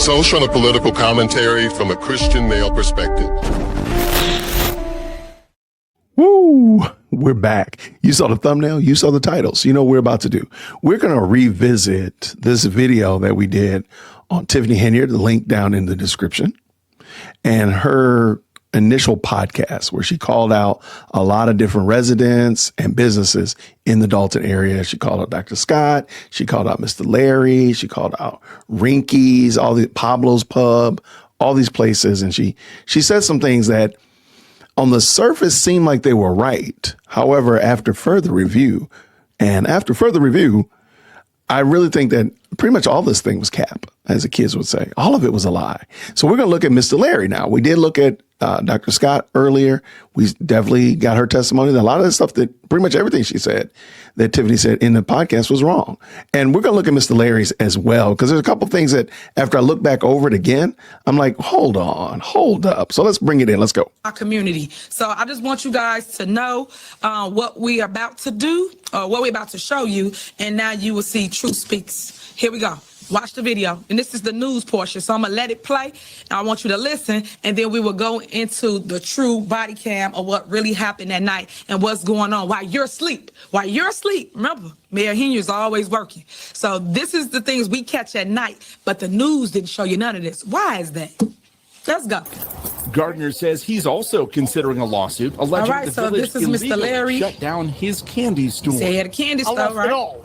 Social and political commentary from a Christian male perspective. Woo! We're back. You saw the thumbnail. You saw the titles. You know what we're about to do. We're going to revisit this video that we did on Tiffany Henyard, the link down in the description, and her initial podcast where she called out a lot of different residents and businesses in the Dalton area. She called out Dr. Scott. She called out Mr. Larry. She called out Rinky's, all the Pablo's Pub, all these places. And she said some things that on the surface seemed like they were right. However, after further review, I really think that pretty much all this thing was cap, as the kids would say. All of it was a lie. So we're going to look at Mr. Larry now. We did look at Dr. Scott earlier. We definitely got her testimony. A lot of the stuff that pretty much everything she said that Tiffany said in the podcast was wrong. And we're going to look at Mr. Larry's as well, because there's a couple of things that after I look back over it again, I'm like, hold up. So let's bring it in. Let's go. Our community. So I just want you guys to know what we are about to do, what we're about to show you. And now you will see Truth Speaks. Here we go. Watch the video. And this is the news portion. So I'm going to let it play. And I want you to listen. And then we will go into the true body cam of what really happened that night and what's going on while you're asleep. While you're asleep, remember, Mayor Henyard's always working. So this is the things we catch at night. But the news didn't show you none of this. Why is that? Let's go. Gardner says he's also considering a lawsuit alleging the so village this is Mr. Larry. shut down his candy store. He had a candy store, right?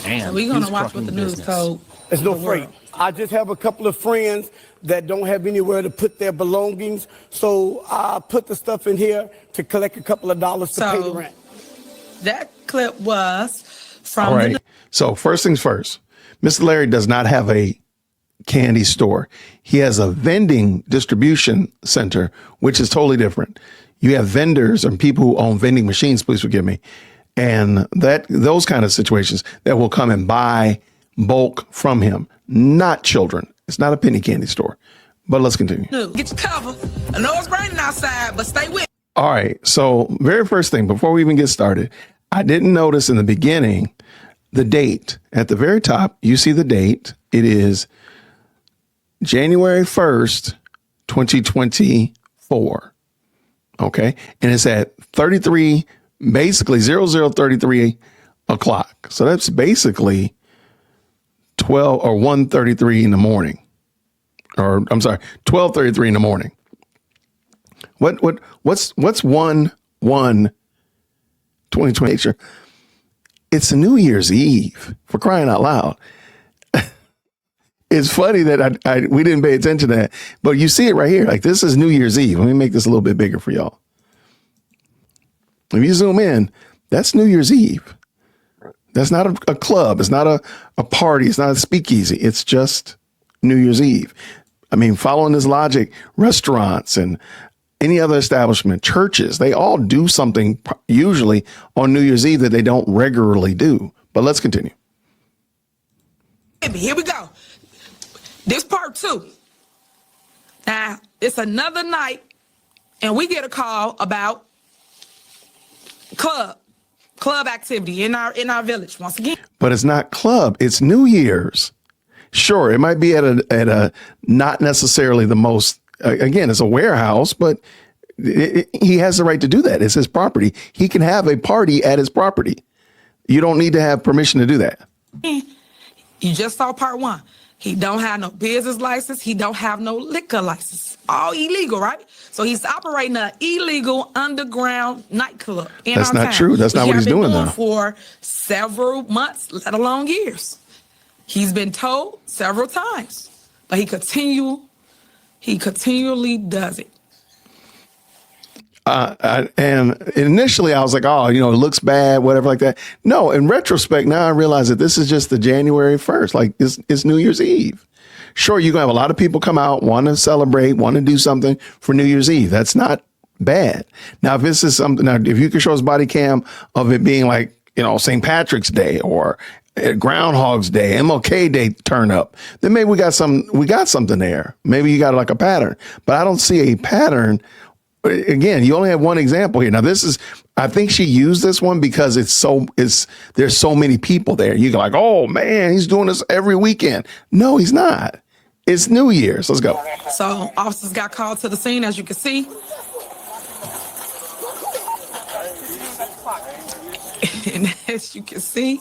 And so we're going to watch what the news told. There's no freight. I just have a couple of friends that don't have anywhere to put their belongings, so I put the stuff in here to collect a couple of dollars to pay the rent. That clip was from... All right. So first things first, Mr. Larry does not have a candy store. He has a vending distribution center, which is totally different. You have vendors and people who own vending machines, please forgive me, and those kind of situations that will come and buy bulk from him, not children. It's not a penny candy store. But let's continue. Get your cover. I know it's raining outside, but stay with. All right. So very first thing, before we even get started, I didn't notice in the beginning the date. At the very top, you see the date. It is January 1st, 2024. Okay. And it's at 33, basically 0033 o'clock. So that's basically 12 or 1:33 in the morning. Or I'm sorry, 12:33 in the morning. What's 1/1/2020? It's New Year's Eve, for crying out loud. It's funny that we didn't pay attention to that, but you see it right here. Like, this is New Year's Eve. Let me make this a little bit bigger for y'all. If you zoom in, that's New Year's Eve. That's not a club. It's not a party. It's not a speakeasy. It's just New Year's Eve. I mean, following this logic, restaurants and any other establishment, churches, they all do something usually on New Year's Eve that they don't regularly do. But let's continue. Here we go. This part 2. Now, it's another night, and we get a call about club activity in our village once again. But it's not club. It's New Year's. Sure, it might be at a not necessarily the most. Again, it's a warehouse, but he has the right to do that. It's his property. He can have a party at his property. You don't need to have permission to do that. You just saw part 1. He don't have no business license. He don't have no liquor license. All illegal, right? So he's operating an illegal underground nightclub in That's our not town. true. That's not what he's doing now. For several months, let alone years. He's been told several times, but he continually does it. And initially I was like, oh, it looks bad, whatever like that. No, in retrospect, now I realize that this is just the January 1st. Like, it's New Year's Eve. Sure, you're going to have a lot of people come out, want to celebrate, want to do something for New Year's Eve. That's not bad. Now, if this is something, if you could show us body cam of it being like, St. Patrick's Day or Groundhog's Day, MLK Day turn up, then maybe we got something there. Maybe you got like a pattern, but I don't see a pattern again, you only have one example here. Now, I think she used this one because there's so many people there. You're like, oh man, he's doing this every weekend. No, he's not. It's New Year's. Let's go. So officers got called to the scene, as you can see. And as you can see,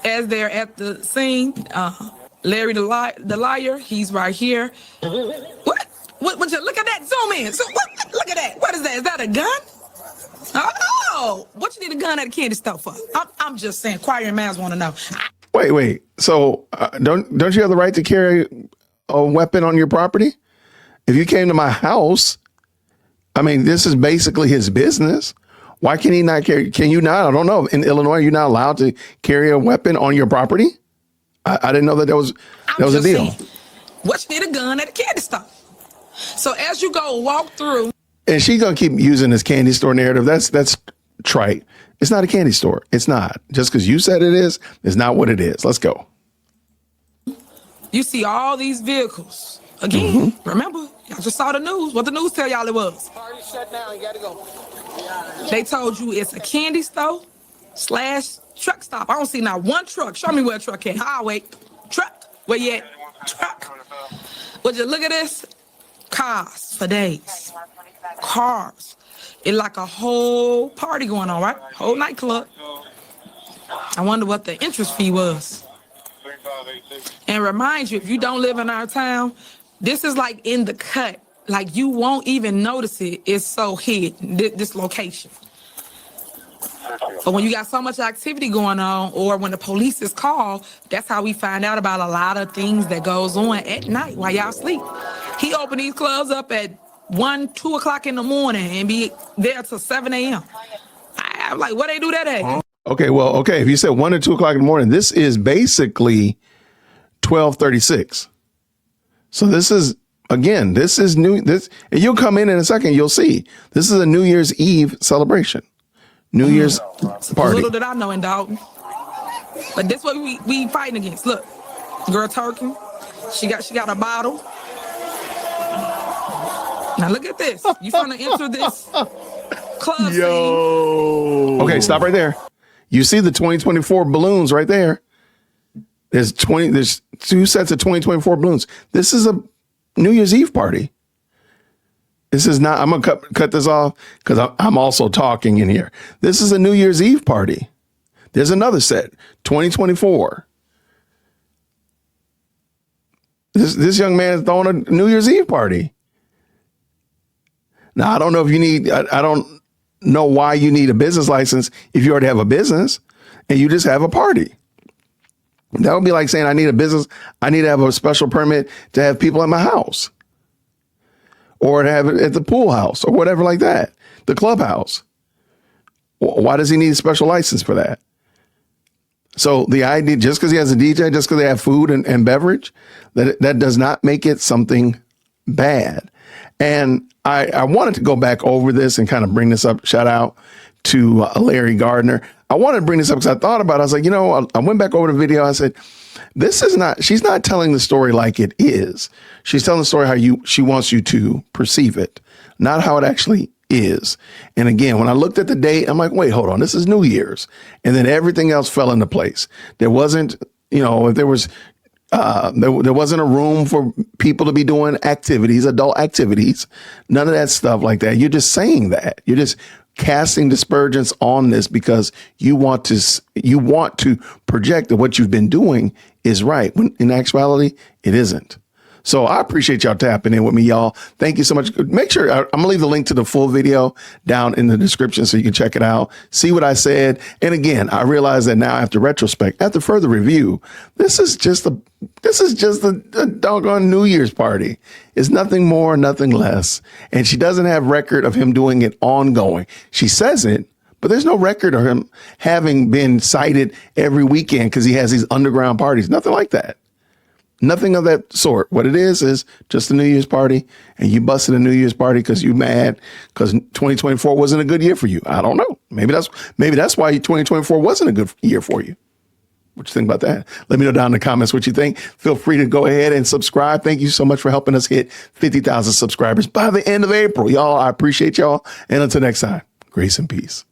as they're at the scene, Larry the liar, he's right here. What? Look at that. Zoom in. So look at that. What is that? Is that a gun? Oh, what you need a gun at a candy store for? I'm just saying. Choir and Mavs want to know. Wait. So don't you have the right to carry a weapon on your property? If you came to my house, I mean, this is basically his business. Why can he not carry? Can you not? I don't know. In Illinois, you're not allowed to carry a weapon on your property. I didn't know that was a deal. Saying, what you need a gun at a candy store? So as you go walk through, and she's gonna keep using this candy store narrative. That's trite. It's not a candy store. It's not. Just because you said it is, it's not what it is. Let's go. You see all these vehicles. Again, remember, y'all just saw the news. What the news tell y'all it was? Party shut down. You gotta go. They told you it's a candy store / truck stop. I don't see not one truck. Show me where a truck at. I'll wait. Truck. Where you at? Truck. Would you look at this? Cars for days. Cars. It's like a whole party going on, right? Whole nightclub. I wonder what the entrance fee was. And remind you, if you don't live in our town, this is like in the cut. Like you won't even notice it. It's so hidden, this location. But when you got so much activity going on, or when the police is called, that's how we find out about a lot of things that goes on at night while y'all sleep. He opened these clubs up at 1, 2 o'clock in the morning and be there till 7 a.m. I'm like, what they do that at? Okay. If you said 1 or 2 o'clock in the morning, this is basically 12:36. So this is new. And you'll come in a second. You'll see this is a New Year's Eve celebration. New Year's party. Little did I know in Dalton. But this what we fighting against. Look, girl twerking. She got a bottle. Now look at this. You finna enter this club scene. Okay, stop right there. You see the 2024 balloons right there. There's 2 sets of 2024 balloons. This is a New Year's Eve party. This is not, I'm going to cut this off because I'm also talking in here. This is a New Year's Eve party. There's another set, 2024. This young man is throwing a New Year's Eve party. Now, I don't know if you need, I don't know why you need a business license if you already have a business and you just have a party. That would be like saying I need a business. I need to have a special permit to have people at my house or to have it at the pool house or whatever like that, the clubhouse. Why does he need a special license for that? So the idea, just because he has a DJ, just because they have food and beverage, that does not make it something bad. And I wanted to go back over this and kind of bring this up. Shout out to Larry Gardner. I wanted to bring this up because I thought about it. I was like, I went back over the video. I said, she's not telling the story like it is. She's telling the story how she wants you to perceive it, not how it actually is. And again, when I looked at the date, I'm like, wait, hold on. This is New Year's. And then everything else fell into place. There wasn't, if there was, there wasn't a room for people to be doing activities, adult activities, none of that stuff like that. You're just saying that. You're just casting dispersions on this because you want to project that what you've been doing is right, when in actuality, it isn't. So I appreciate y'all tapping in with me, y'all. Thank you so much. Make sure I'm going to leave the link to the full video down in the description so you can check it out, see what I said. And again, I realize that now after retrospect, after further review, this is just a doggone New Year's party. It's nothing more, nothing less. And she doesn't have record of him doing it ongoing. She says it, but there's no record of him having been cited every weekend because he has these underground parties. Nothing like that. Nothing of that sort. What it is just a New Year's party, and you busted a New Year's party because you mad because 2024 wasn't a good year for you. I don't know. Maybe that's why 2024 wasn't a good year for you. What you think about that? Let me know down in the comments what you think. Feel free to go ahead and subscribe. Thank you so much for helping us hit 50,000 subscribers by the end of April. Y'all, I appreciate y'all. And until next time, grace and peace.